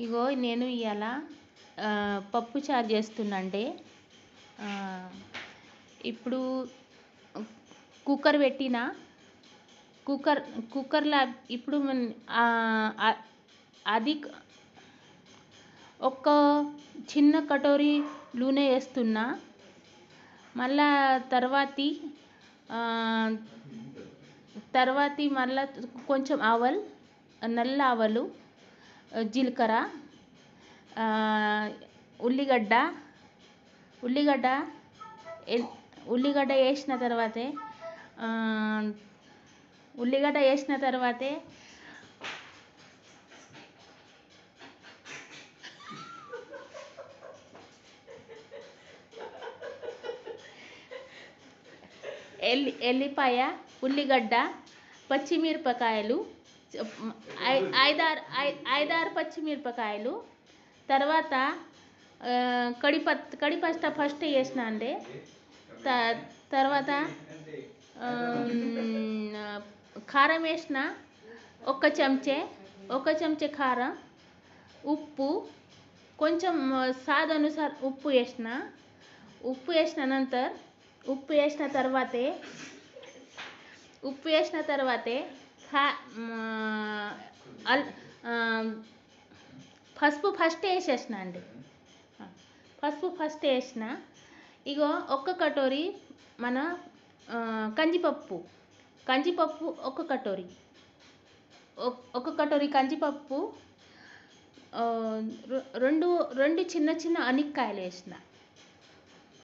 ఇగో నేను ఇవాళ పప్పు చారు చేస్తున్నంటే ఇప్పుడు కుక్కర్ పెట్టిన కుక్కర్లో ఇప్పుడు అది ఒక చిన్న కటోరీ నూనె వేస్తున్నా. మళ్ళా తర్వాతి మళ్ళా కొంచెం నల్ల ఆవాలు, జీలకర్ర, ఉల్లిగడ్డ వేసిన తర్వాతే ఎల్లిపాయ, ఉల్లిగడ్డ, పచ్చిమిరపకాయలు, 5-6 పచ్చిమిరపకాయలు, తర్వాత కడిపత్తా ఫస్ట్ వేసిన అండి. తర్వాత కారం వేసిన, ఒక చెంచా కారం, ఉప్పు కొంచెం స్వాదానుసార ఉప్పు వేసిన. ఉప్పు వేసిన తర్వాతే పసుపు ఫస్ట్ వేసేసిన అండి. ఇగో ఒక్క కటోరీ మన కందిపప్పు ఒక కటోరీ కందిపప్పు, రెండు చిన్న చిన్న అనిక్కాయలు వేసిన.